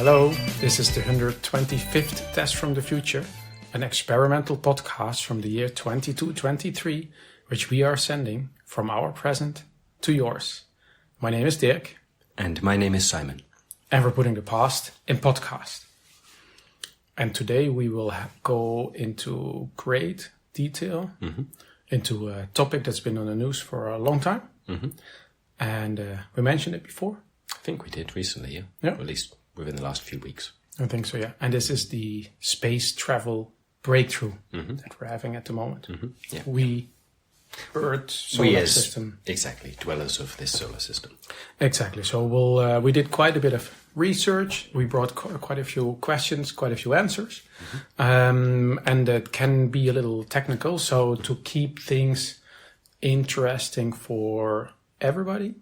hello. This is the 125th Test from the Future, an experimental podcast from the year 2223, which we are sending from our present to yours. My name is Dirk. And my name is Simon. And we're putting the past in podcast. And today we will go into great detail into a topic that's been on the news for a long time. And we mentioned it before. I think we did recently, Yeah. Or at least within the last few weeks. I think so, yeah. And this is the space travel breakthrough that we're having at the moment. Yeah. We, Earth solar system. Exactly, dwellers of this solar system. Exactly. So we did quite a bit of research. We brought quite a few questions, quite a few answers. And it can be a little technical. So to keep things interesting for everybody,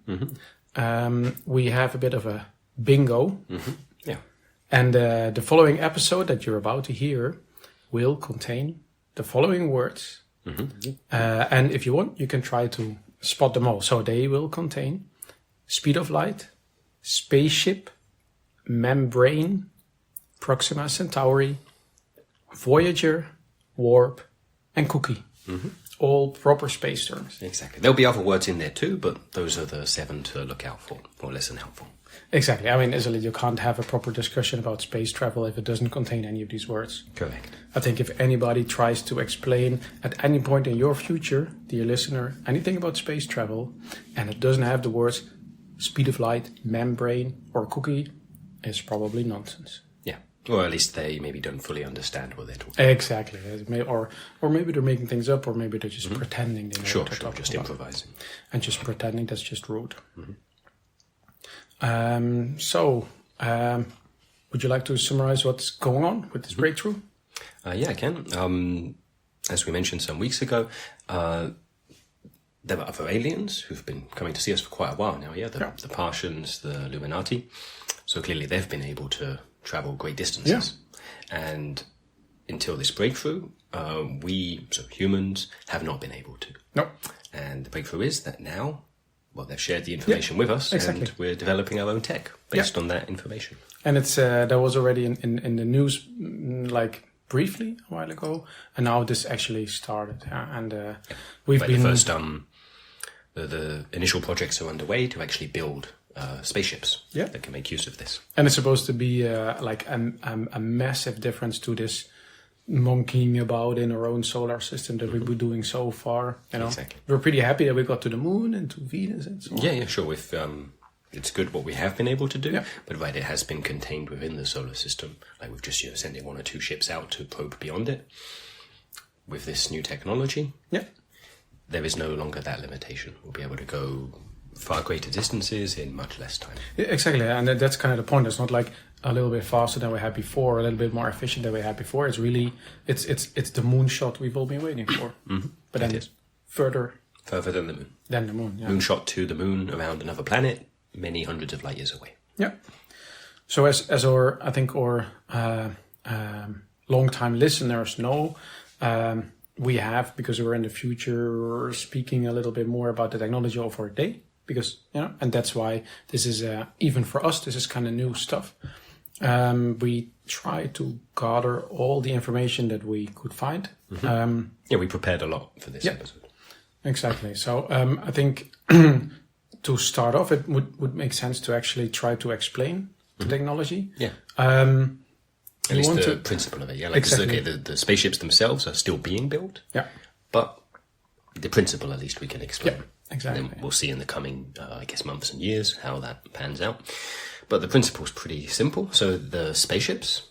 we have a bit of a bingo. Yeah. And the following episode that you're about to hear will contain the following words. And if you want, you can try to spot them all. So they will contain speed of light, spaceship, membrane, Proxima Centauri, Voyager, warp, and cookie. All proper space terms. Exactly. There'll be other words in there too, but those are the 7 to look out for, or listen out for. Exactly. I mean, easily you can't have a proper discussion about space travel if it doesn't contain any of these words. Correct. I think if anybody tries to explain at any point in your future, dear listener, anything about space travel, and it doesn't have the words speed of light, membrane, or cookie, it's probably nonsense. Yeah. Or at least they maybe don't fully understand what they're talking about. Exactly. Or maybe they're making things up, or maybe they're just pretending they know what they're talking just about. Improvising. And just pretending, that's just rude. Would you like to summarize what's going on with this breakthrough? Yeah, I can. As we mentioned some weeks ago, there were other aliens who've been coming to see us for quite a while now, the Martians, the Illuminati. So clearly they've been able to travel great distances. Yeah. And until this breakthrough, humans, have not been able to. No. And the breakthrough is that now, they've shared the information with us, and we're developing our own tech based on that information. And it's that was already in the news, like briefly a while ago, and now this actually started. We've been the first the initial projects are underway to actually build spaceships that can make use of this. And it's supposed to be like a massive difference to this monkeying about in our own solar system that we've been doing so far. Exactly. We're pretty happy that we got to the moon and to Venus and so on. Yeah, sure. It's good what we have been able to do, but it has been contained within the solar system. Like we've just sending 1 or 2 ships out to probe beyond it. With this new technology, there is no longer that limitation. We'll be able to go far greater distances in much less time. Yeah, exactly, and that's kind of the point. It's not like a little bit faster than we had before, a little bit more efficient than we had before. It's really it's the moonshot we've all been waiting for. But then further than the moon. Than the moon, yeah. Moonshot to the moon around another planet, many hundreds of light years away. Yeah. So as our long-time listeners know, we have, because we're in the future, speaking a little bit more about the technology of our day. Because, and that's why this is, even for us, this is kind of new stuff. We try to gather all the information that we could find. We prepared a lot for this episode. Exactly. So I think to start off, it would make sense to actually try to explain the technology. Yeah. At least the principle of it. Yeah. Like exactly. The spaceships themselves are still being built. Yeah. But the principle, at least, we can explain. Yeah. Exactly. And then we'll see in the coming, months and years how that pans out. But the principle is pretty simple. So the spaceships,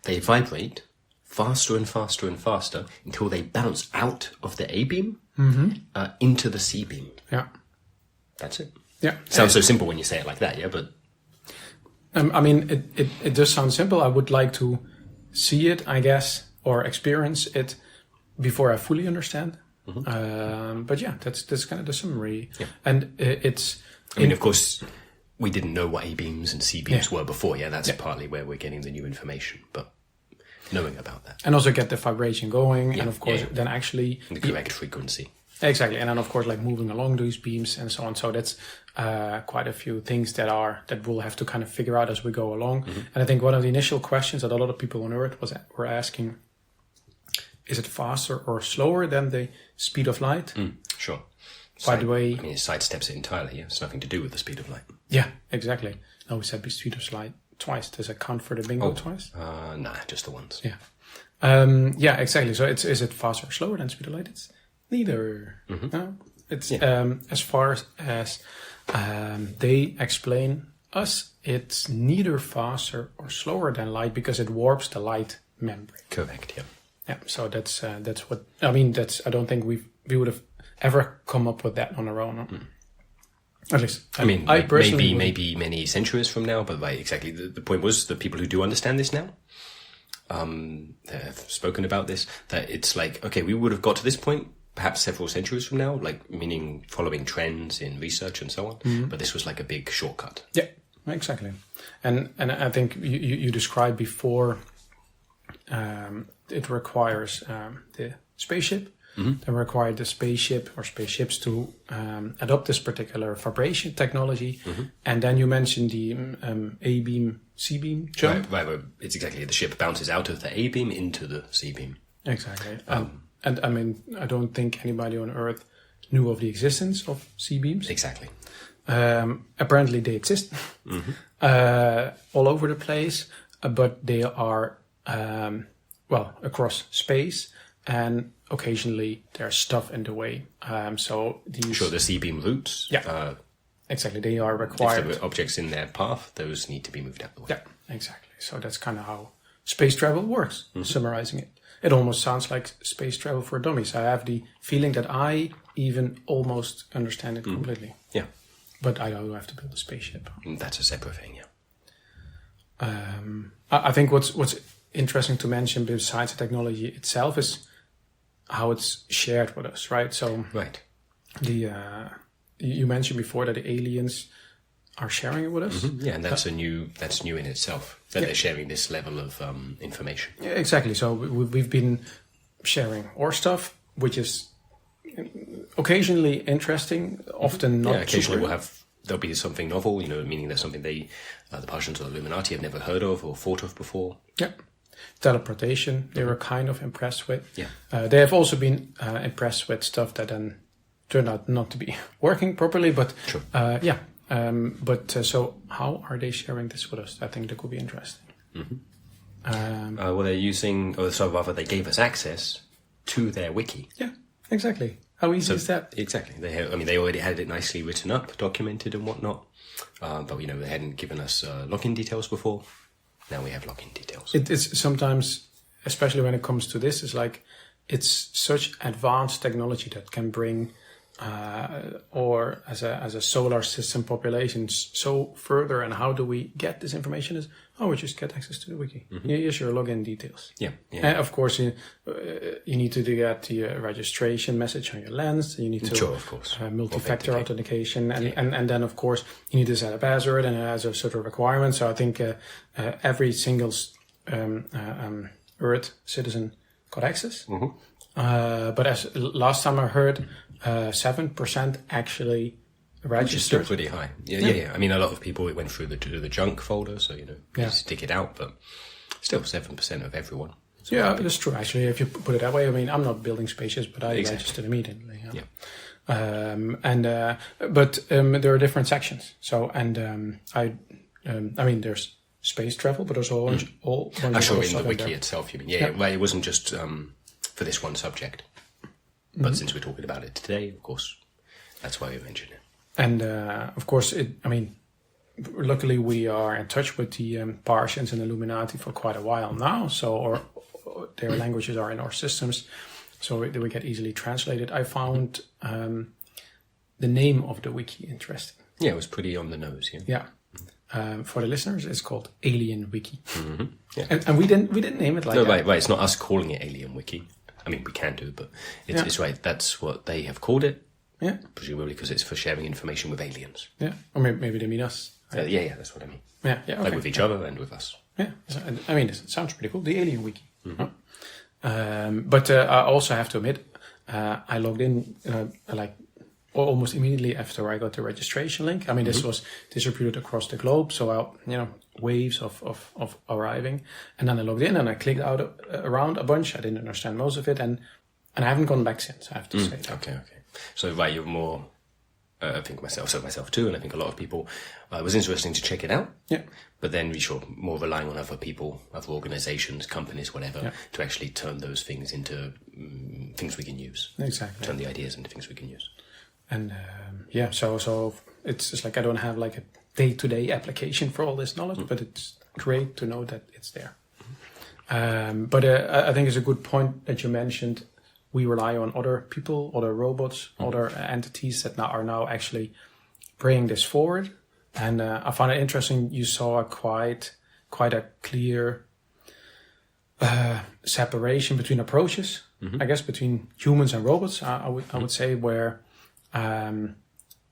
they vibrate faster and faster and faster until they bounce out of the A-beam into the C-beam. Yeah. That's it. Yeah. Sounds so simple when you say it like that, but... I mean, it does sound simple. I would like to see it, I guess, or experience it before I fully understand. But yeah, that's kind of the summary. Yeah. And of course, we didn't know what A-beams and C-beams were before. Yeah, that's partly where we're getting the new information. But knowing about that. And also get the vibration going. And of course, then actually... The correct frequency. Exactly, and then of course, like moving along these beams and so on. So that's quite a few things that we'll have to kind of figure out as we go along. And I think one of the initial questions that a lot of people on Earth were asking: is it faster or slower than the speed of light? Sure. By the way, I mean, it sidesteps it entirely. Yeah? It's nothing to do with the speed of light. Yeah, exactly. No, we said the speed of light twice. Does it count for the bingo twice? Nah, just the once. Yeah. Yeah, exactly. So is it faster or slower than speed of light? It's neither. No, it's as far as they explain us, it's neither faster or slower than light because it warps the light membrane. Correct. Yeah. Yeah. So that's what I mean. I don't think we would have ever come up with that on our own. At least, I mean, I personally maybe many centuries from now, but right, exactly. The point was the people who do understand this now, have spoken about this, that it's like, okay, we would have got to this point perhaps several centuries from now, like meaning following trends in research and so on. But this was like a big shortcut. Yeah, exactly. And I think you described before, it requires the spaceship. Then required the spaceship or spaceships to adopt this particular vibration technology. And then you mentioned the A-beam, C-beam jump. Right. It's exactly, the ship bounces out of the A-beam into the C-beam. Exactly. And I mean, I don't think anybody on Earth knew of the existence of C-beams. Exactly. Apparently they exist all over the place, but they are, across space, and occasionally there's stuff in the way. So these... Sure, the C-beam routes. Yeah, exactly. They are required. If there were objects in their path, those need to be moved out of the way. Yeah, exactly. So that's kind of how space travel works, summarizing it. It almost sounds like space travel for dummies. I have the feeling that I even almost understand it completely. Yeah. But I don't have to build a spaceship. That's a separate thing, yeah. I think what's interesting to mention besides the technology itself is how it's shared with us, right? So right. You mentioned before that the aliens are sharing it with us. Yeah, and that's new in itself, that they're sharing this level of information. Yeah, exactly. So we've been sharing our stuff, which is occasionally interesting, often not. Yeah, occasionally there'll be something novel, meaning there's something the Parisians or the Illuminati have never heard of or thought of before. Yeah. Teleportation, they were kind of impressed with. Yeah. They have also been impressed with stuff that then turned out not to be working properly, but sure. So how are they sharing this with us? I think that could be interesting. Well, they're using, or so rather, they gave us access to their wiki. Yeah, exactly. How easy is that? Exactly. They already had it nicely written up, documented and whatnot. But they hadn't given us login details before. Now we have login details. It's sometimes, especially when it comes to this, it's such advanced technology that can bring, or as a solar system population, so further. And how do we get this information? We just get access to the wiki. Here's your login details. Yeah. And of course, you need to get the registration message on your lens. You need to, sure, of course, multi-factor authentication, and then of course you need to set a password, and it has a sort of requirement. So I think every single Earth citizen got access. But as last time I heard, 7% actually registered. Which is still pretty high. Yeah. I mean, a lot of people, it went through the junk folder, so, just stick it out, but still 7% of everyone. So yeah, that's true, actually, if you put it that way. I mean, I'm not building spaceships, but I registered immediately. But there are different sections. So, there's space travel, but there's all sure, in the wiki itself, you mean. Yeah, right, it wasn't just for this one subject. But since we're talking about it today, of course, that's why we mentioned it. And of course, luckily we are in touch with the Parisians and Illuminati for quite a while now. So, or their languages are in our systems, so we get easily translated. I found the name of the wiki interesting. Yeah, it was pretty on the nose. Yeah. For the listeners, it's called Alien Wiki. Yeah. And we didn't name it like that. Right. It's not us calling it Alien Wiki. I mean, we can do, but it's right. That's what they have called it. Yeah. Presumably because it's for sharing information with aliens. Yeah. Or maybe they mean us. Yeah, that's what I mean. Yeah. Okay. Like with each other and with us. Yeah. I mean, it sounds pretty cool. The Alien Wiki. But I also have to admit, I logged in like almost immediately after I got the registration link. I mean, this was distributed across the globe, so waves of arriving. And then I logged in and I clicked out around a bunch. I didn't understand most of it, and I haven't gone back since, I have to say. Okay. So, right, you're more, I think myself too, and I think a lot of people, it was interesting to check it out. Yeah. But then more relying on other people, other organizations, companies, whatever, to actually turn those things into things we can use. Exactly. Turn the ideas into things we can use. And so it's just like I don't have like a day-to-day application for all this knowledge, but it's great to know that it's there. But I think it's a good point that you mentioned. We rely on other people, other robots, other entities that are now actually bringing this forward. And I found it interesting. You saw quite a clear separation between approaches. I guess between humans and robots. I would say where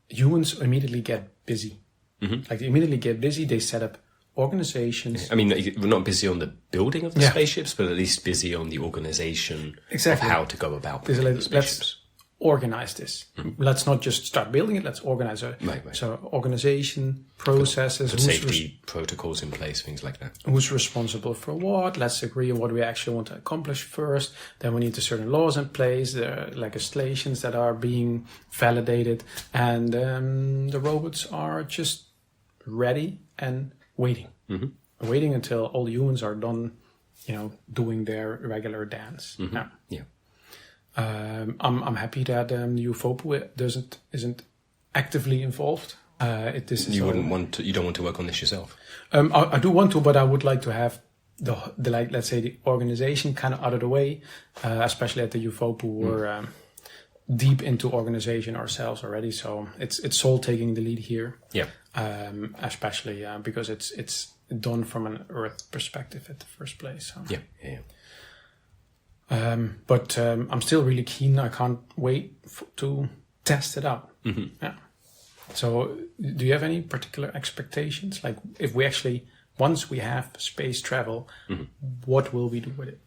humans immediately get busy. Like they immediately get busy. They set up organizations. I mean, we're not busy on the building of the spaceships, but at least busy on the organization of how to go about building the spaceships. Let's organize this. Let's not just start building it. Let's organize it. Right. So organization, processes, put safety protocols in place, things like that. Who's responsible for what? Let's agree on what we actually want to accomplish first. Then we need certain laws in place, the legislations that are being validated, and the robots are just ready and waiting. Waiting until all humans are done, doing their regular dance. Yeah. I'm happy that UFOPU isn't actively involved. You don't want to work on this yourself? I do want to, but I would like to have the let's say the organization kind of out of the way, especially at the UFOPU. We're deep into organization ourselves already, so it's Sol taking the lead here. Yeah. Especially because it's done from an Earth perspective at the first place. So. Yeah. But I'm still really keen. I can't wait to test it out. Yeah. So, do you have any particular expectations? Like, if we actually, once we have space travel, what will we do with it?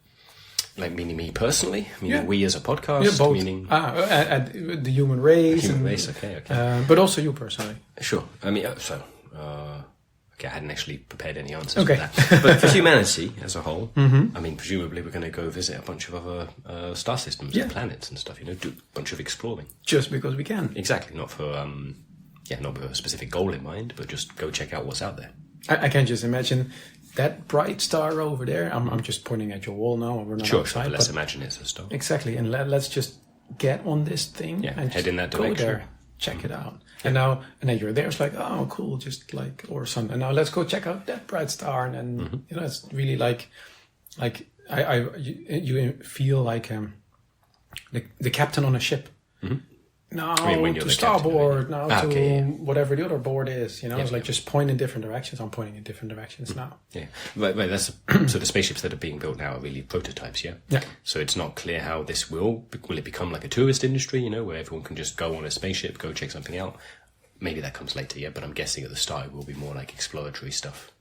Like, meaning me personally? Meaning we as a podcast? Yeah, both. Meaning... the human race. Okay. But also you personally. Sure. Okay, I hadn't actually prepared any answers for that. But for humanity as a whole, presumably we're going to go visit a bunch of other star systems and planets and stuff, do a bunch of exploring. Just because we can. Exactly. Not for, not with a specific goal in mind, but just go check out what's out there. I can just imagine that bright star over there. I'm just pointing at your wall now. We're not outside. Sure, let's imagine it's a star. Exactly. And let's just get on this thing and head in that direction. Go there, check it out. And then you're there. It's like, oh, cool, just like or something. And now let's go check out that bright star. And it's really like you feel like the captain on a ship. Now to starboard, now to whatever the other board is. It's like just point in different directions. I'm pointing in different directions now. Yeah, right. That's so the spaceships that are being built now are really prototypes. Yeah. So it's not clear how this will it become like a tourist industry, where everyone can just go on a spaceship, go check something out. Maybe that comes later, but I'm guessing at the start it will be more like exploratory stuff.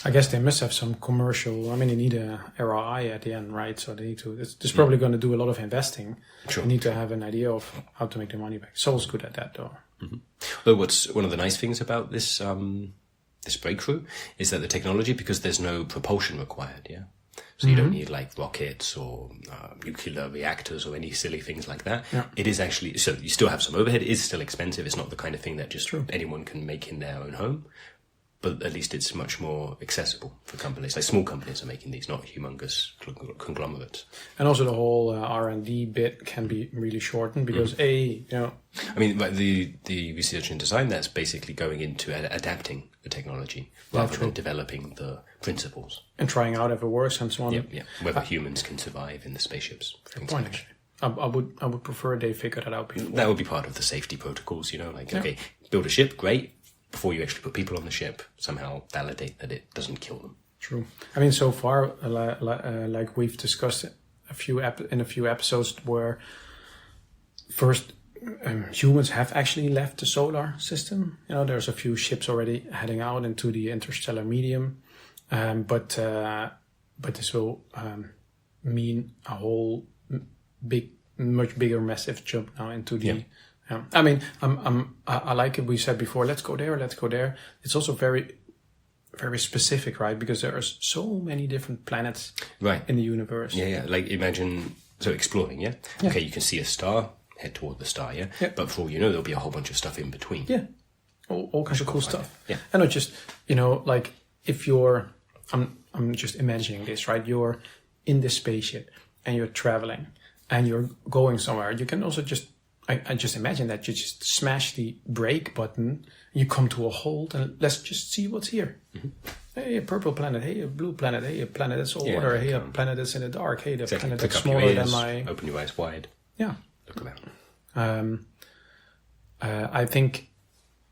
I guess they must have some commercial. They need a ROI at the end, right? So they need to. It's probably going to do a lot of investing. Sure. They need to have an idea of how to make the money back. Sol's good at that, though. Well, what's one of the nice things about this this breakthrough is that the technology, because there's no propulsion required. Yeah. So you don't need like rockets or nuclear reactors or any silly things like that. Yeah. It is actually, so you still have some overhead. It is still expensive. It's not the kind of thing that just anyone can make in their own home. But at least it's much more accessible for companies. Like small companies are making these, not humongous conglomerates. And also the whole R&D bit can be really shortened because the research and design, that's basically going into adapting the technology rather than developing the principles. And trying out if it works and so on. Yeah. Whether humans can survive in the spaceships. Good point, actually. I would prefer they figure that out before. That would be part of the safety protocols, okay, build a ship, great. Before you actually put people on the ship, somehow validate that it doesn't kill them. True. So far, like we've discussed in a few episodes, where first humans have actually left the solar system. There's a few ships already heading out into the interstellar medium, but this will mean a whole big much bigger, massive jump now into the. I mean, I like it. We said before, let's go there, let's go there. It's also very, very specific, right? Because there are so many different planets in the universe. Yeah. Like imagine exploring. Yeah. Okay, you can see a star, head toward the star. Yeah. But for all you know, there'll be a whole bunch of stuff in between. Yeah. All kinds of cool stuff. Yeah. And not just like if you're, I'm just imagining this, right? You're in this spaceship and you're traveling and you're going somewhere. You can also I just imagine that you just smash the brake button, you come to a halt, and let's just see what's here. Mm-hmm. Hey, a purple planet. Hey, a blue planet. Hey, a planet that's all water. Hey, a planet that's in the dark. Hey, the planet that's smaller than my... Open your eyes wide. Yeah. Look around. I think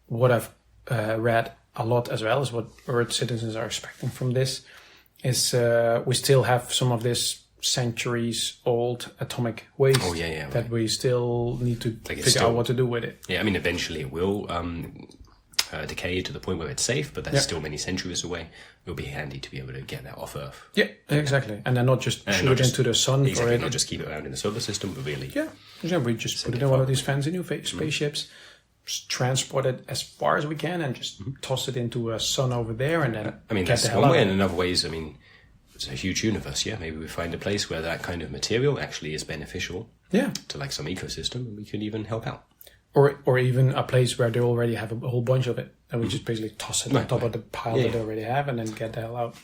what I've read a lot as well is what Earth citizens are expecting from this is we still have some of this centuries old atomic waste that we still need to figure out what to do with it. Yeah, I mean, eventually it will decay to the point where it's safe, but that's still many centuries away. It'll be handy to be able to get that off Earth. Yeah, exactly. And then not just shoot it into the sun for it. Not just keep it around in the solar system, but really... Yeah, we just put it in one of these fancy new spaceships, transport it as far as we can, and just toss it into a sun over there, and then I mean, that's one way, and in other ways, I mean... It's a huge universe, maybe we find a place where that kind of material actually is beneficial to like some ecosystem, and we can even help out. Or even a place where they already have a whole bunch of it, and we just basically toss it on top of the pile that they already have, and then get the hell out.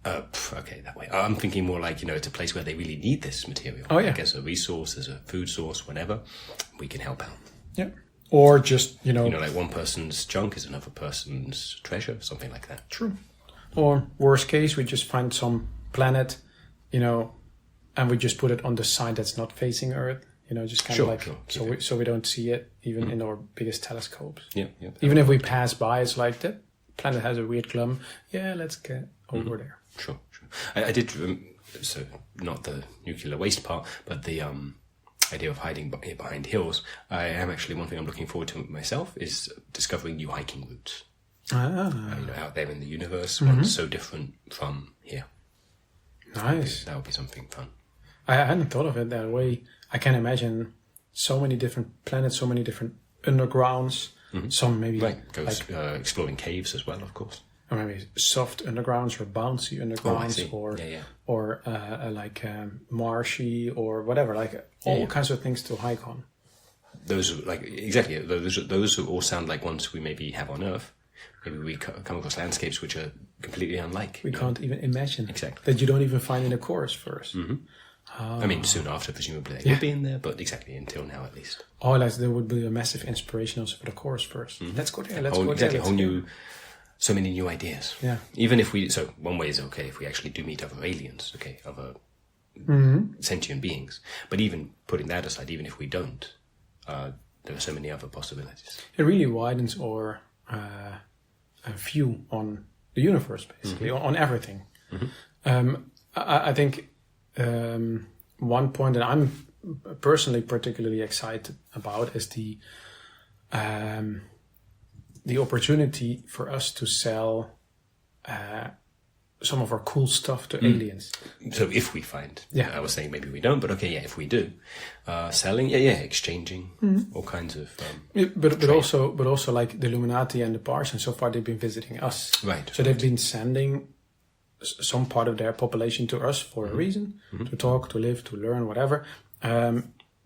Okay, that way. I'm thinking more like, it's a place where they really need this material. Oh, yeah. Like as a resource, as a food source, whatever, we can help out. Yeah. Or just, like one person's junk is another person's treasure, something like that. True. Or worst case, we just find some planet, and we just put it on the side that's not facing Earth, just kind of so we don't see it even in our biggest telescopes. Yeah. Even if we pass by, it's like that planet has a weird glum. Yeah, let's get over there. Sure. I did so not the nuclear waste part, but the idea of hiding behind hills. I am actually one thing I'm looking forward to myself is discovering new hiking routes. Out there in the universe, one's so different from here. Nice. That would be something fun. I hadn't thought of it that way. I can imagine so many different planets, so many different undergrounds. Some maybe exploring caves as well, of course. Or maybe soft undergrounds or bouncy undergrounds, or marshy or whatever, all kinds of things to hike on. Those those all sound like ones we maybe have on Earth. Maybe we come across landscapes which are completely unlike. We can't even imagine that you don't even find in the core first. I mean, soon after, presumably, they would be in there, but until now, at least. There would be a massive inspiration also for the core first. Let's go there, let's go there. So many new ideas. Yeah. Even if one way is okay, if we actually do meet other aliens, other sentient beings. But even putting that aside, even if we don't, there are so many other possibilities. It really widens our view on the universe, basically, on everything. I think one point that I'm personally particularly excited about is the opportunity for us to sell some of our cool stuff to aliens. So if we find, I was saying maybe we don't, but if we do, selling, exchanging, all kinds of. But also like the Illuminati and the Parsians, so far they've been visiting us. Right. So they've been sending some part of their population to us for a reason, to talk, to live, to learn, whatever.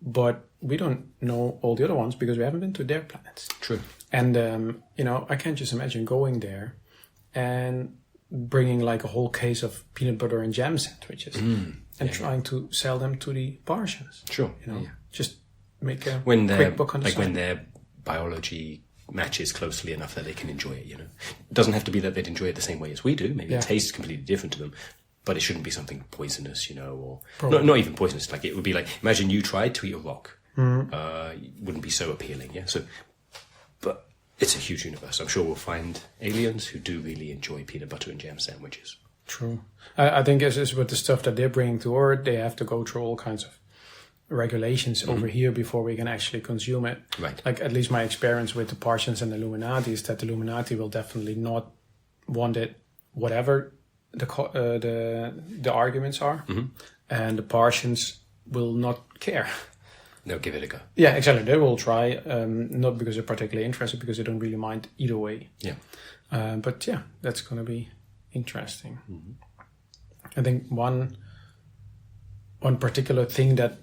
But we don't know all the other ones because we haven't been to their planets. True. And, I can't just imagine going there and bringing like a whole case of peanut butter and jam sandwiches and trying to sell them to the Parsians. Sure. Just make a quick book on the side. When their biology matches closely enough that they can enjoy it, It doesn't have to be that they'd enjoy it the same way as we do. Maybe it tastes completely different to them. But it shouldn't be something poisonous, or not even poisonous. Like it would be like, imagine you tried to eat a rock. It wouldn't be so appealing, but it's a huge universe. I'm sure we'll find aliens who do really enjoy peanut butter and jam sandwiches. True. I think as with the stuff that they're bringing to Earth, they have to go through all kinds of regulations over here before we can actually consume it. Right. Like at least my experience with the Parsians and the Illuminati is that the Illuminati will definitely not want it, whatever the arguments are, and the Parsians will not care. they'll give it a go. Yeah, exactly. They will try, not because they're particularly interested, because they don't really mind either way. Yeah. But yeah, that's going to be interesting. I think one particular thing that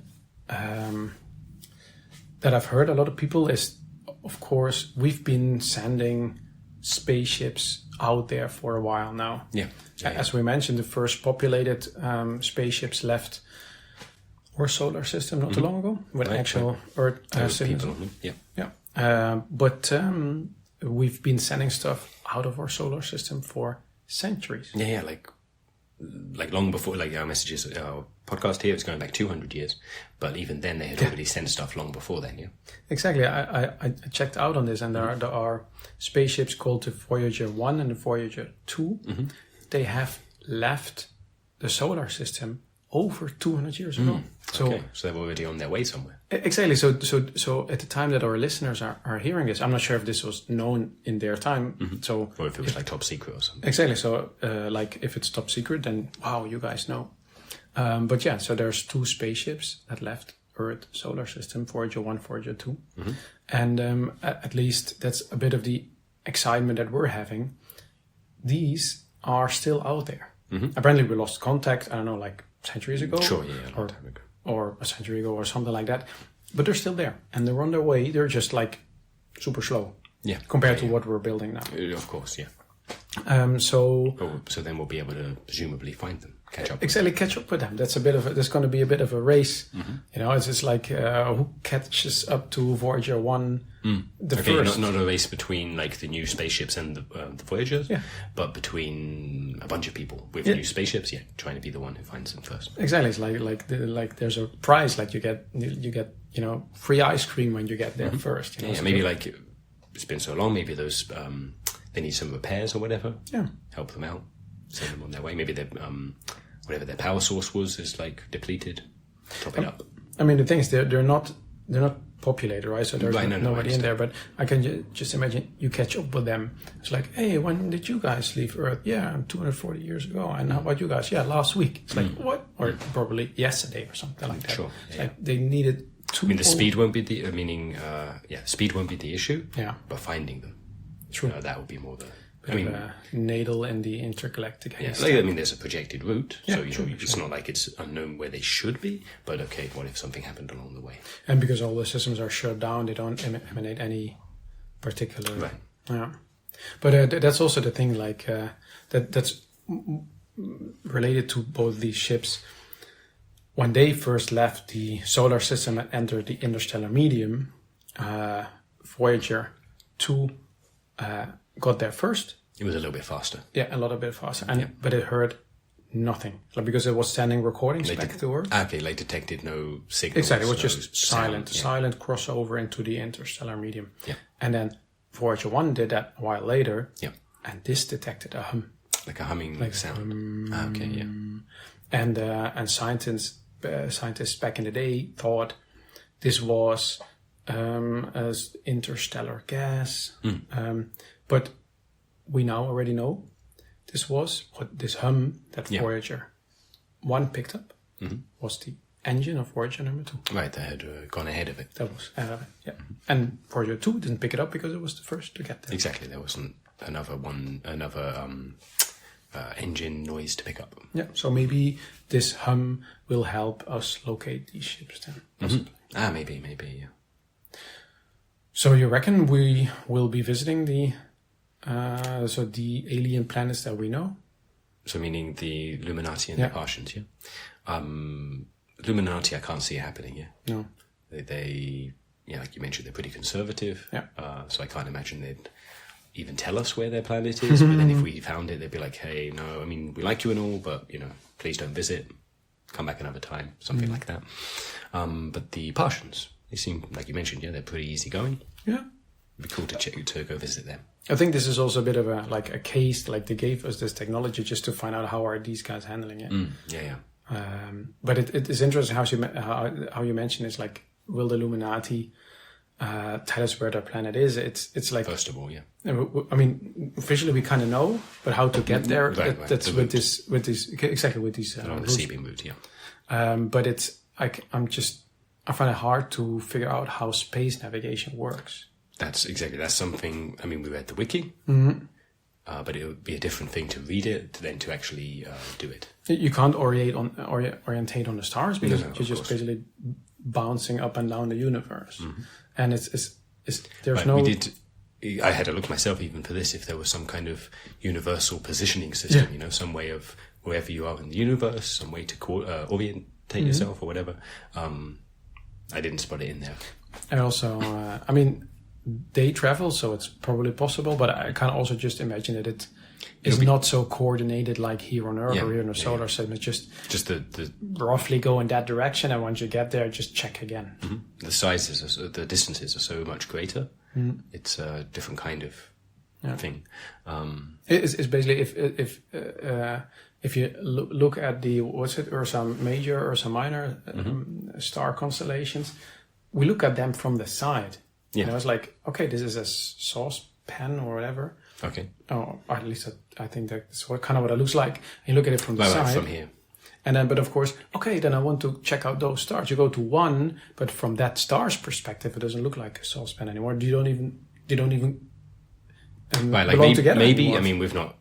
I've heard a lot of people is, of course, we've been sending spaceships out there for a while now. Yeah. As we mentioned, the first populated spaceships left our solar system not too long ago with actual Earth citizens. People on them. Yeah. Yeah. But we've been sending stuff out of our solar system for centuries. Yeah, like long before, like our messages, our podcast here, it's going back 200 years. But even then, they had already sent stuff long before then, yeah? Exactly. I checked out on this, and there are spaceships called the Voyager 1 and the Voyager 2. They have left the solar system over 200 years ago. So they're already on their way somewhere. Exactly. So at the time that our listeners are hearing this, I'm not sure if this was known in their time. So, or if it was like top secret or something. Exactly. So like if it's top secret, then wow, you guys know. But yeah, so there's 2 spaceships that left Earth solar system, Voyager 1, Voyager 2. And at least that's a bit of the excitement that we're having. These are still out there. Apparently we lost contact, I don't know, like centuries ago. Sure, yeah, a long time ago. Or a century ago or something like that. But they're still there. And they're on their way. They're just like super slow. Yeah. Compared to what we're building now. Of course, yeah. So then we'll be able to presumably find them, catch up. Exactly, catch up with them. That's going to be a bit of a race. You know, it's just like who catches up to Voyager 1 the first. Not a race between like the new spaceships and the Voyagers, but between a bunch of people with new spaceships, trying to be the one who finds them first. Exactly, it's like there's a prize, like you get free ice cream when you get there first. You know? Maybe like it's been so long, maybe those they need some repairs or whatever. Yeah, help them out, send them on their way. Maybe their whatever their power source was is like depleted. Top it up. I mean, the thing is, they're not populated, right? So there's nobody in there. But I can just imagine you catch up with them. It's like, hey, when did you guys leave Earth? Yeah, 240 years ago. And how about you guys? Yeah, last week. It's like, what? Or probably yesterday or something like that. Sure. It's like they needed to. I mean, the speed won't be the speed won't be the issue. Yeah, but finding them, true, that would be more the. needle in the intergalactic. Yeah, I mean, there's a projected route, so it's not like it's unknown where they should be. But okay, what if something happened along the way? And because all the systems are shut down, they don't emanate any particular. Right. Yeah, but that's also the thing. Like that's related to both these ships. When they first left the solar system and entered the interstellar medium, Voyager 2 got there first. It was a little bit faster. Yeah, a little bit faster. But it heard nothing. Because it was sending recordings back to Earth. Okay, they detected no signals. Exactly, it was just silent crossover into the interstellar medium. Yeah. And then Voyager 1 did that a while later. Yeah. And this detected a hum. Like a humming sound. Okay, yeah. And scientists back in the day thought this was as interstellar gas. But we now already know this was what this hum that Voyager 1 picked up was the engine of Voyager number 2. Right, they had gone ahead of it. That was ahead of it, yeah. And Voyager 2 didn't pick it up because it was the first to get there. Exactly, there wasn't another engine noise to pick up. Yeah, so maybe this hum will help us locate these ships then. Maybe, yeah. So you reckon we will be visiting the alien planets that we know? So meaning the Illuminati and the Martians, Illuminati, I can't see it happening, No. They like you mentioned, they're pretty conservative. Yeah. So I can't imagine they'd even tell us where their planet is. But then if we found it, they'd be like, hey, no, I mean, we like you and all, but, please don't visit. Come back another time. Something like that. But the Martians, they seem, like you mentioned, they're pretty easygoing. Yeah. It'd be cool to go visit them. I think this is also a bit of a case, like they gave us this technology just to find out how are these guys handling it. But it is interesting how you mentioned it's like, will the Illuminati tell us where their planet is? It's like, first of all, I mean, officially we kind of know, but how to get there? Right. That's with these the C-beam route, but it's like I find it hard to figure out how space navigation works. That's something. I mean, we read the wiki, but it would be a different thing to read it than to actually do it. You can't orientate on the stars because No, you're just basically bouncing up and down the universe, and there's Right, no. I had a look myself even for this, if there was some kind of universal positioning system, some way of wherever you are in the universe, some way to orientate yourself or whatever. I didn't spot it in there. And also, I mean, they travel, so it's probably possible, but I can also just imagine that it is not so coordinated like here on Earth or here in the solar system. It's just the roughly go in that direction, and once you get there, just check again. The sizes, the distances are so much greater. It's a different kind of thing. It's basically if you look at the Ursa Major, Ursa Minor star constellations, we look at them from the side. Yeah. It's like, okay, this is a saucepan or whatever. Okay. Oh, or at least I think that's kind of what it looks like. And you look at it from the side. From here. And then, but of course, okay, then I want to check out those stars. You go to one, but from that star's perspective, it doesn't look like a saucepan anymore. They don't even belong together maybe anymore. I mean,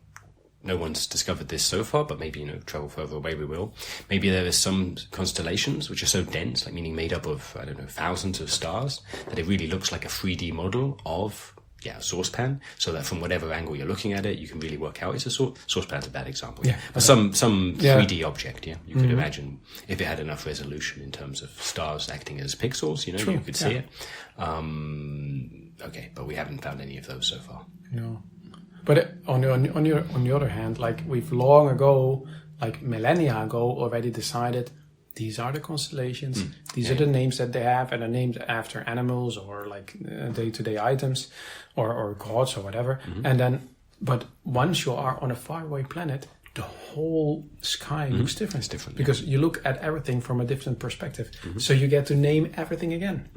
no one's discovered this so far, but maybe, travel further away we will. Maybe there are some constellations which are so dense, like meaning made up of, I don't know, thousands of stars, that it really looks like a 3D model of, a saucepan, so that from whatever angle you're looking at it, you can really work out it's a saucepan's a bad example. Yeah. But some 3D object, you could imagine if it had enough resolution in terms of stars acting as pixels, you could see it. Okay, but we haven't found any of those so far. No. But on the other hand, like we've long ago, like millennia ago, already decided these are the constellations. These are the names that they have, and they're named after animals or like day-to-day items, or gods or whatever. And then, but once you are on a faraway planet, the whole sky looks different. It's different because you look at everything from a different perspective. So you get to name everything again.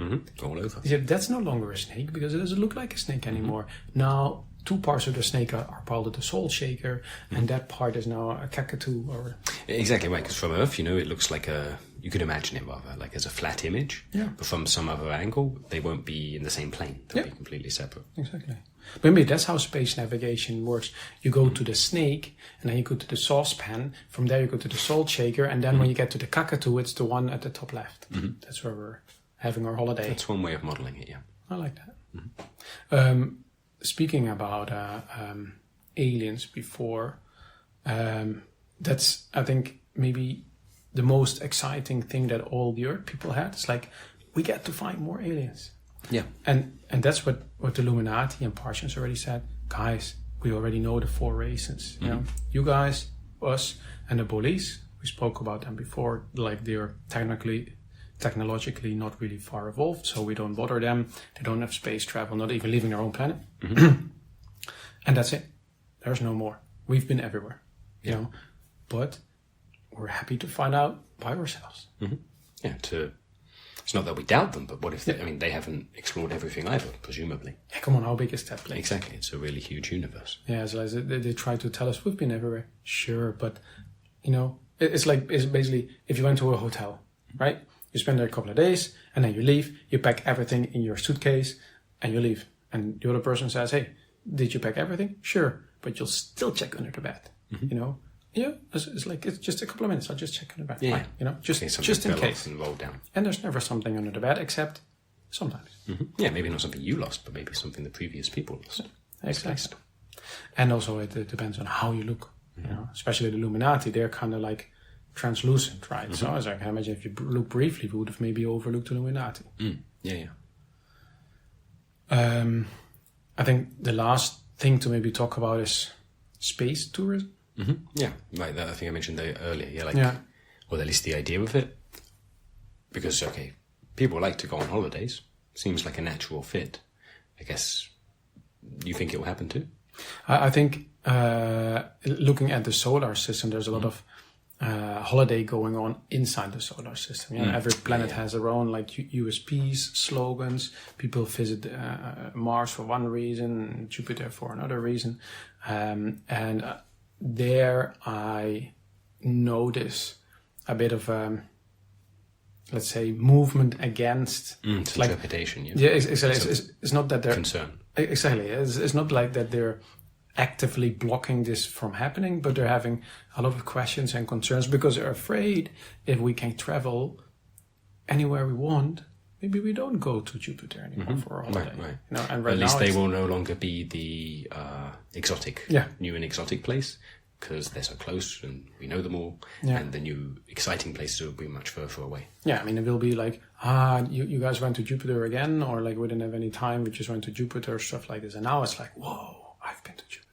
All over. Yeah, that's no longer a snake because it doesn't look like a snake anymore. Now, 2 parts of the snake are part of the soul shaker, and that part is now a cockatoo. Or exactly right, because from Earth, it looks like you could imagine it rather like as a flat image. Yeah. But from some other angle, they won't be in the same plane. They'll be completely separate. Exactly. But maybe that's how space navigation works. You go to the snake, and then you go to the saucepan. From there, you go to the salt shaker, and then when you get to the cockatoo, it's the one at the top left. That's where we're having our holiday. That's one way of modeling it, yeah. I like that. Speaking about aliens before, that's, I think, maybe the most exciting thing that all the Earth people had. It's like, we get to find more aliens. Yeah. And that's what the Illuminati and Parsons already said. Guys, we already know the 4 races. You guys, us, and the police. We spoke about them before. Like, they're technologically not really far evolved, so we don't bother them. They don't have space travel, not even leaving their own planet. And that's it. There's no more. We've been everywhere, but we're happy to find out by ourselves. Yeah, it's not that we doubt them, but what if they haven't explored everything either, presumably. Yeah, come on, how big is that place? Exactly, it's a really huge universe. Yeah, so they try to tell us we've been everywhere. Sure, but, it's basically if you went to a hotel, right? You spend there a couple of days, and then you leave. You pack everything in your suitcase, and you leave. And the other person says, "Hey, did you pack everything?" Sure, but you'll still check under the bed. Yeah, it's like it's just a couple of minutes. I'll just check under the bed. Yeah, fine, just in case. And roll down. And there's never something under the bed, except sometimes. Yeah, maybe not something you lost, but maybe something the previous people lost. Exactly. And also, it depends on how you look. Especially the Illuminati, they're kind of like translucent, right? So as I can imagine, if you look briefly, we would have maybe overlooked Illuminati. Yeah. I think the last thing to maybe talk about is space tourism. Yeah, right. I think I mentioned that earlier. Or at least the idea of it, because people like to go on holidays. Seems like a natural fit. I guess you think it will happen too. I think looking at the solar system, there's a lot of holiday going on inside the solar system. Every planet has their own like USPs, slogans. People visit Mars for one reason, Jupiter for another reason, and there I notice a bit of let's say, movement against It's like trepidation. Yeah, exactly. It's not that they're concern. Exactly. It's not like that they're actively blocking this from happening, but they're having a lot of questions and concerns because they're afraid if we can travel anywhere we want, maybe we don't go to Jupiter anymore for a holiday. Right. You know, and at least they will no longer be the new and exotic place, because they're so close and we know them all, and the new exciting places will be much further away. Yeah, I mean, it will be like, you guys went to Jupiter again, or like we didn't have any time, we just went to Jupiter, stuff like this. And now it's like, whoa, I've been to Jupiter.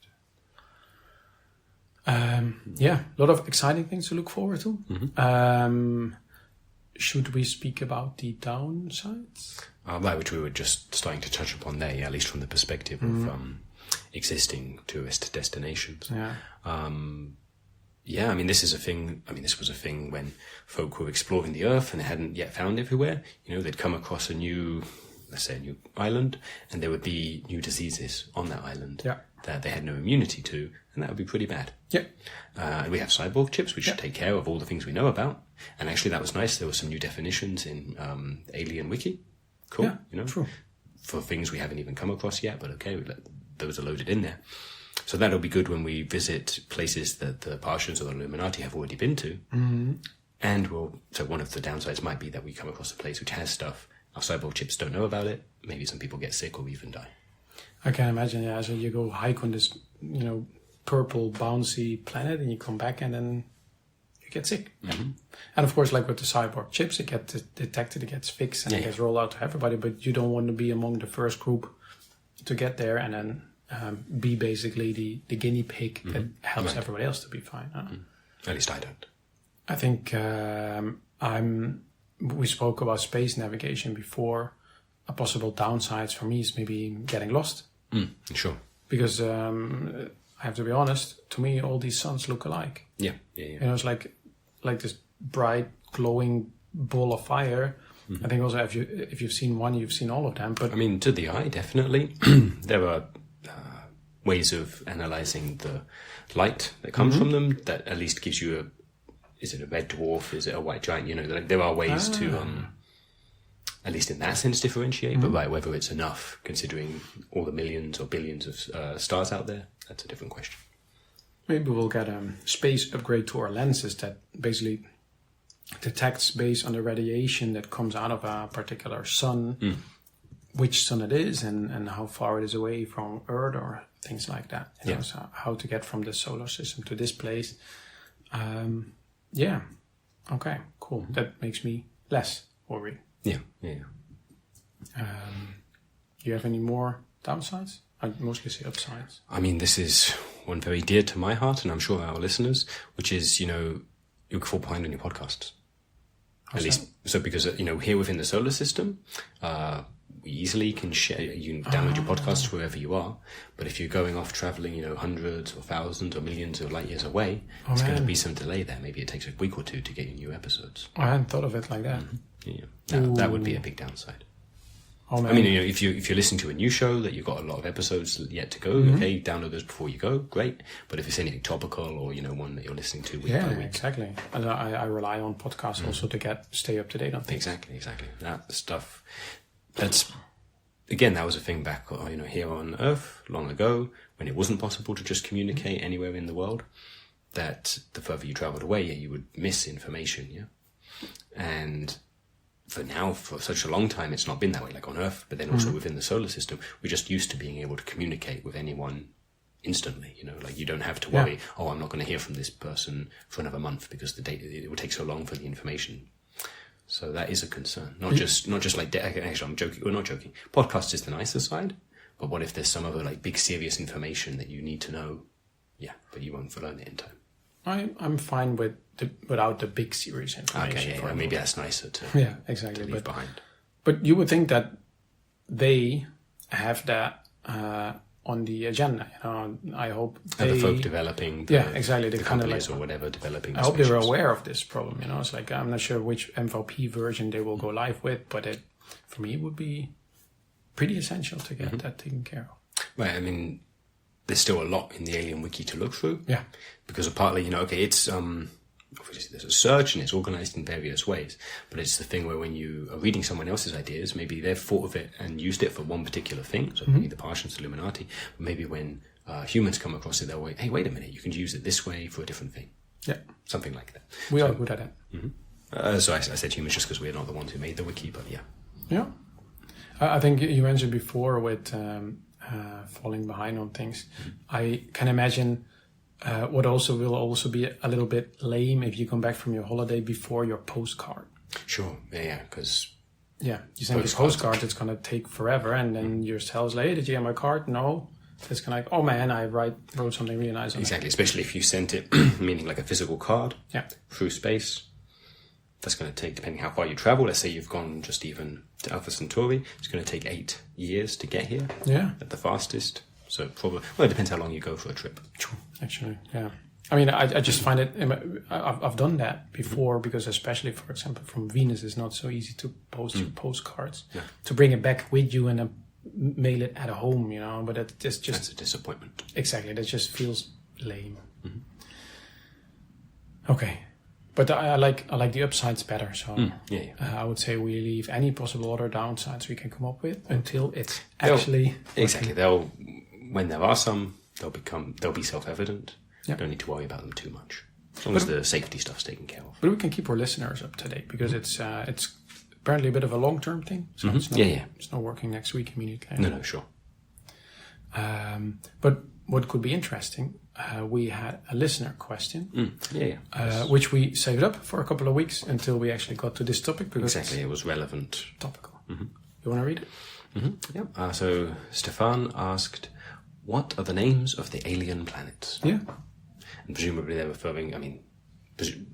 A lot of exciting things to look forward to. Should we speak about the downsides? Which we were just starting to touch upon there, at least from the perspective of existing tourist destinations. I mean, this is a thing. I mean, this was a thing when folk were exploring the Earth and they hadn't yet found everywhere. You know, they'd come across a new island, and there would be new diseases on that island that they had no immunity to, and that would be pretty bad. And we have cyborg chips, which take care of all the things we know about. And actually, that was nice. There were some new definitions in Alien Wiki. Cool, true. For things we haven't even come across yet, but okay, those are loaded in there. So that'll be good when we visit places that the Partians or the Illuminati have already been to. And so one of the downsides might be that we come across a place which has stuff. Our cyborg chips don't know about it. Maybe some people get sick or even die. I can imagine, So you go hike on this, purple bouncy planet, and you come back and then you get sick. And of course, like with the cyborg chips, it gets detected, it gets fixed, and it gets rolled out to everybody. But you don't want to be among the first group to get there and then be basically the guinea pig that helps everybody else to be fine. At least I don't. I think we spoke about space navigation before. A possible downsides for me is maybe getting lost. Sure. Because I have to be honest, to me all these suns look alike. Yeah. It's like this bright glowing ball of fire. I think also if you've seen one, you've seen all of them. But I mean, to the eye, definitely. There are ways of analyzing the light that comes from them that at least gives you is it a red dwarf? Is it a white giant? There are ways to, at least in that sense, differentiate. But whether it's enough, considering all the millions or billions of stars out there, that's a different question. Maybe we'll get a space upgrade to our lenses that basically detects based on the radiation that comes out of a particular sun, which sun it is and how far it is away from Earth or things like that. So how to get from the solar system to this place. Okay, cool. That makes me less worried. Yeah. Do you have any more downsides? I'd mostly say upsides. I mean, this is one very dear to my heart, and I'm sure our listeners, which is, you fall behind on your podcasts. At least, so because, here within the solar system, we easily can share, you can download your podcasts wherever you are, but if you're going off traveling, hundreds or thousands or millions of light years away, there's going to be some delay there. Maybe it takes a week or two to get your new episodes. I hadn't thought of it like that. That would be a big downside. I mean, if you're listening to a new show that you've got a lot of episodes yet to go, okay, download those before you go, great. But if it's anything topical or one that you're listening to week by week, exactly. And I rely on podcasts also to stay up to date on things. Exactly. That stuff. That was a thing back, here on Earth long ago when it wasn't possible to just communicate anywhere in the world. That the further you travelled away, you would miss information, and for such a long time, it's not been that way, like on Earth, but then also within the solar system, we're just used to being able to communicate with anyone instantly, like you don't have to worry, I'm not going to hear from this person for another month because it will take so long for the information. So that is a concern. Not just like, actually, I'm joking, we're not joking. Podcast is the nicer side, but what if there's some other like big serious information that you need to know? Yeah, but you won't learn it in time. I'm fine without the big serious information. Okay, maybe that's nicer to leave behind. But you would think that they have that on the agenda. I hope the folk developing the companies or whatever developing. I hope they're aware of this problem. It's like I'm not sure which MVP version they will go live with, but for me it would be pretty essential to get that taken care of. Right. I mean, there's still a lot in the Alien Wiki to look through. Yeah. Because partly, it's obviously there's a search and it's organized in various ways, but it's the thing where when you are reading someone else's ideas, maybe they've thought of it and used it for one particular thing, so maybe the Partians, the Illuminati, but maybe when humans come across it, they'll wait, hey, wait a minute, you can use it this way for a different thing. Yeah. Something like that. We are good at that. So I said humans just because we're not the ones who made the wiki, but yeah. Yeah. I think you mentioned before with falling behind on things. I can imagine what also will also be a little bit lame if you come back from your holiday before your postcard. Sure, yeah, because... Yeah, you send your postcard, it's going to take forever, and then yourselves like, hey, did you get my card? No. It's kind of like, oh man, I wrote something really nice on Exactly, especially if you sent it, meaning like a physical card, through space. That's going to take, depending how far you travel, let's say you've gone just even to Alpha Centauri, it's going to take 8 years to get here. Yeah. At the fastest. So probably, well, it depends how long you go for a trip. True, actually, yeah. I mean, I just find it, I've done that before because especially, for example, from Venus, it's not so easy to post your postcards. Yeah. To bring it back with you and mail it at home, you know, but it's just... That's a disappointment. Exactly, that just feels lame. Okay. But I like the upsides better, so I would say we leave any possible other downsides we can come up with until it's actually... Exactly, when there are some, they'll be self-evident. Yep. Don't need to worry about them too much, as long as the safety stuff's taken care of. But we can keep our listeners up to date because it's apparently a bit of a long-term thing. So it's not working next week immediately. No, sure. But what could be interesting, we had a listener question, which we saved up for a couple of weeks until we actually got to this topic because it was relevant, topical. You want to read it? Yeah. So Stefan asked, "What are the names of the alien planets?" Yeah. And presumably they're referring,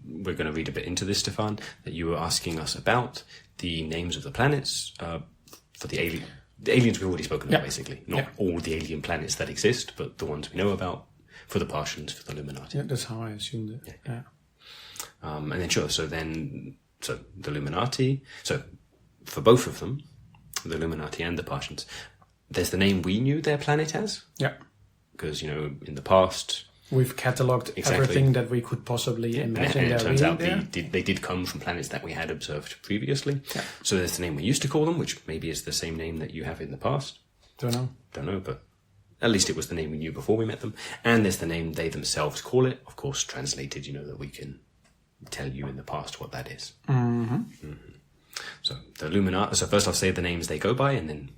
we're going to read a bit into this, Stefan, that you were asking us about the names of the planets for the alien. The aliens we've already spoken about, basically. Not all the alien planets that exist, but the ones we know about for the Partians, for the Illuminati. Yeah, that's how I assumed it. Yeah. And then so the Illuminati, so for both of them, the Illuminati and the Partians, there's the name we knew their planet as. Yeah. Because, in the past... We've catalogued everything that we could possibly imagine. And it turns out they did come from planets that we had observed previously. Yeah. So there's the name we used to call them, which maybe is the same name that you have in the past. Don't know, but at least it was the name we knew before we met them. And there's the name they themselves call it, of course, translated, that we can tell you in the past what that is. So the Illuminati. So first I'll say the names they go by, and then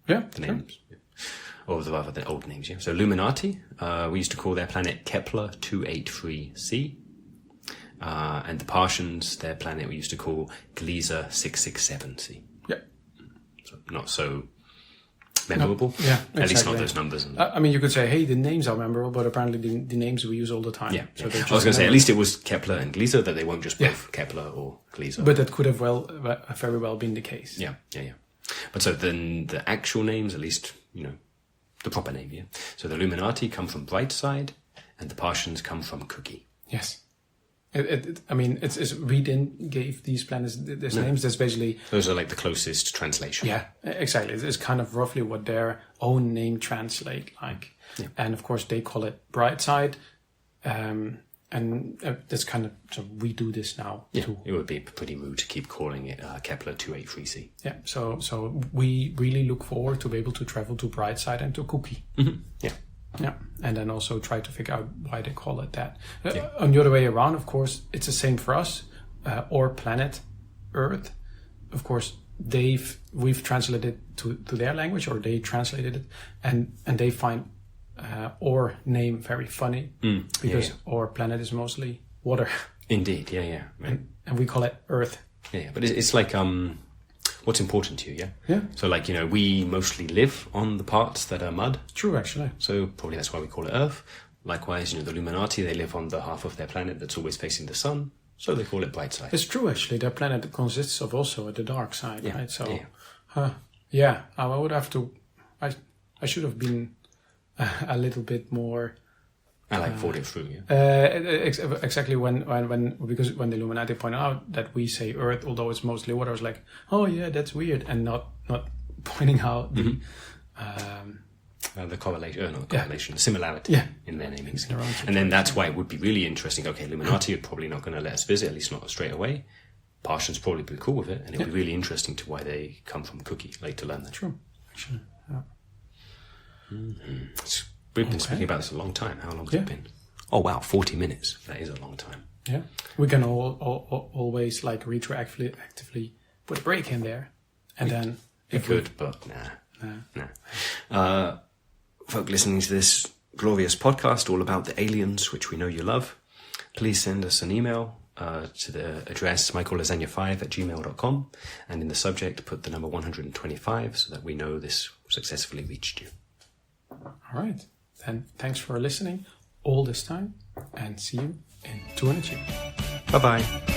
the names. Or the old names, So Illuminati, we used to call their planet Kepler 283c. And the Partians, their planet we used to call Gliese 667c. Yeah. So not so memorable. No, At least not those numbers. You could say, hey, the names are memorable, but apparently the names we use all the time. Yeah. So I was going to say, at least it was Kepler and Gliese, that they won't just both Kepler or Gliese. But that could have very well been the case. Yeah. But so then the actual names, at least, the proper name, So the Illuminati come from Brightside, and the Partians come from Cookie. Yes. We didn't give these planets these names. That's basically... Those are like the closest translation. Yeah, exactly. It's kind of roughly what their own name translate like. Yeah. And of course they call it Brightside. And that's kind of... So we do this now too. It would be pretty rude to keep calling it Kepler 283c. Yeah, so we really look forward to be able to travel to Brightside and to Cookie. Yeah, and then also try to figure out why they call it that. On the other way around, of course, it's the same for us. Our planet, Earth, of course, we've translated it to their language, or they translated it, and they find our name very funny because our planet is mostly water. Indeed, yeah. And we call it Earth. Yeah, but it's like what's important to you, yeah? So like, we mostly live on the parts that are mud. True, actually. So probably that's why we call it Earth. Likewise, the Illuminati, they live on the half of their planet that's always facing the sun. So they call it Brightside. It's true, actually. Their planet consists of also the dark side, right? So, I would have to... I should have been a little bit more... I like thought it through, exactly because when the Illuminati pointed out that we say Earth, although it's mostly water, I was like, oh yeah, that's weird, and not pointing out The correlation, not correlation, the similarity in their namings. And then that's why it would be really interesting. Okay, Illuminati are probably not going to let us visit, at least not straight away. Partians probably be cool with it, and it'll be really interesting to why they come from Cookie, like to learn that. True, actually. Yeah. We've been speaking about this a long time. How long has it been? Oh wow, 40 minutes. That is a long time. Yeah, we can always like retroactively put a break in there, and then if we could, but nah. Folk listening to this glorious podcast all about the aliens, which we know you love, please send us an email to the address michaellasagna5@gmail.com, and in the subject put the number 125 so that we know this successfully reached you. All right, then thanks for listening all this time, and see you in 202. Bye-bye.